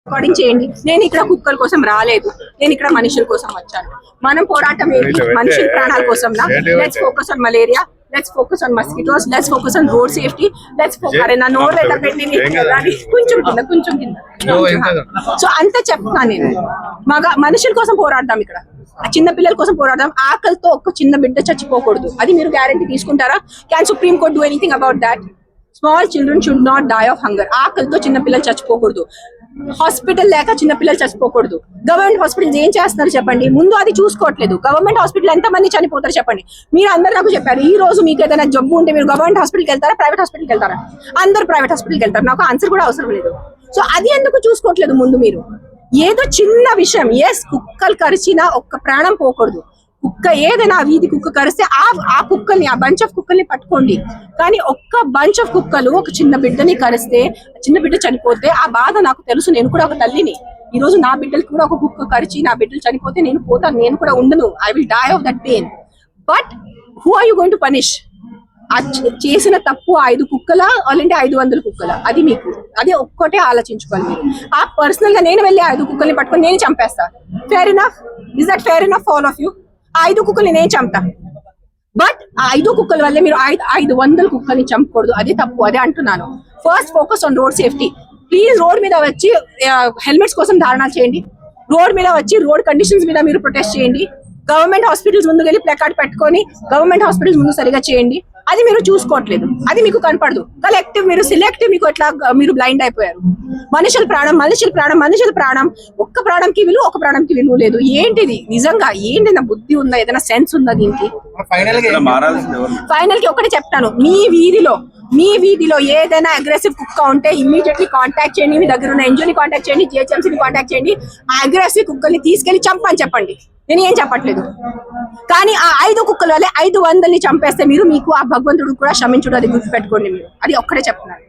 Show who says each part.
Speaker 1: Recording చేయండి. నేను ఇక్కడ కుక్కల కోసం రాలేదు, నేను ఇక్కడ మనుషుల కోసం వచ్చాను. మనం పోరాటం ఏంటి? మనుషుల ప్రాణాల కోసం. Let's focus on malaria, let's focus on mosquitoes, let's focus on road safety, let's focus. అరే నా నోరు ఎలా పెట్టి కొంచెం కింద. సో అంత చెప్తాను నేను. మనుషుల కోసం పోరాడదాం, ఇక్కడ చిన్న పిల్లల కోసం పోరాడదాం. ఆకలితో ఒక్క చిన్న బిడ్డ చచ్చిపోకూడదు. అది మీరు గ్యారంటీ తీసుకుంటారా? Can supreme court do anything about that? Small children should not die of hunger. ఆకలితో చిన్న పిల్లలు చచ్చిపోకూడదు. హాస్పిటల్ లేక చిన్న పిల్లలు చచ్చిపోకూడదు. గవర్నమెంట్ హాస్పిటల్స్ ఏం చేస్తున్నారు చెప్పండి? ముందు అది చూసుకోవట్లేదు. గవర్నమెంట్ హాస్పిటల్ ఎంతమంది చనిపోతారు చెప్పండి? మీరు అందరు నాకు చెప్పారు, ఈ రోజు మీకు ఏదైనా జబ్బు ఉంటే మీరు గవర్నమెంట్ హాస్పిటల్కి వెళ్తారా, ప్రైవేట్ హాస్పిటల్కి వెళ్తారా? అందరు ప్రైవేట్ హాస్పిటల్కి వెళ్తారు. నాకు ఆన్సర్ కూడా అవసరం లేదు. సో అది ఎందుకు చూసుకోవట్లేదు ముందు మీరు? ఏదో చిన్న విషయం, ఎస్ కుక్కలు కరిచినా ఒక్క ప్రాణం పోకూడదు. కుక్క ఏదైనా వీధి కుక్క కరిస్తే ఆ కుక్కల్ని, ఆ బంచ్ ఆఫ్ కుక్కల్ని పట్టుకోండి. కానీ ఒక్క బంచ్ ఆఫ్ కుక్కలు ఒక చిన్న బిడ్డని కరిస్తే, చిన్న బిడ్డ చనిపోతే ఆ బాధ నాకు తెలుసు. నేను కూడా ఒక తల్లిని. ఈ రోజు నా బిడ్డలకి కూడా ఒక కుక్క కరిచి నా బిడ్డలు చనిపోతే నేను పోతాను, నేను కూడా ఉండను. I will die of that pain. But who are you going to punish? చేసిన తప్పు 5 కుక్కల అలాంటి 500 కుక్కల? అది మీకు, అది ఒక్కటే ఆలోచించుకోవాలి మీరు. ఆ పర్సనల్ గా నేను వెళ్ళి 5 కుక్కల్ని పట్టుకొని నేను చంపేస్తా. Fair enough? Is that fair enough for all of you? 5 కుక్కల్ని నేను చంపుతా. బట్ ఆ 5 కుక్కల వల్లే మీరు 500 కుక్కల్ని చంపకూడదు. అది తప్పు. అదే అంటున్నాను. First focus on road safety. Please road మీద వచ్చి హెల్మెట్స్ కోసం ధారణ చేయండి. రోడ్ మీద వచ్చి రోడ్ కండిషన్స్ మీద మీరు ప్రొటెస్ట్ చేయండి. గవర్నమెంట్ హాస్పిటల్స్ ముందుకు వెళ్ళి ప్లకార్డ్ పెట్టుకొని గవర్నమెంట్ హాస్పిటల్స్ ముందు సరిగా చేయండి. అది మీరు చూసుకోవట్లేదు, అది మీకు కనపడదు. కలెక్టివ్, మీరు సిలెక్టివ్, మీకు ఎట్లా మీరు బ్లైండ్ అయిపోయారు. మనుషుల ప్రాణం, ఒక్క ప్రాణంకి విలువ, ఒక ప్రాణంకి విలువ లేదు. ఏంటిది నిజంగా? ఏంటి బుద్ధి ఉందా? ఏదైనా సెన్స్ ఉందా దీనికి? ఫైనల్ కి ఒకటి చెప్తాను, మీ వీధిలో ఏదైనా అగ్రెసివ్ కుక్క ఉంటే ఇమ్మీడియట్లీ కాంటాక్ట్ చేయండి. మీ దగ్గర ఉన్న ఎన్జిఓని కాంటాక్ట్ చేయండి, జిహెచ్ఎంసీని కాంటాక్ట్ చేయండి. ఆ అగ్రెసివ్ కుక్కల్ని తీసుకెళ్లి చంపని చెప్పండి. నేను ఏం చెప్పట్లేదు. కానీ ఆ 5 కుక్కల వల్లే 500ని చంపేస్తే మీకు ఆ భగవంతుడు కూడా క్షమించుడు. అది గుర్తుపెట్టుకోండి మీరు. అది ఒక్కడే చెప్తున్నాను.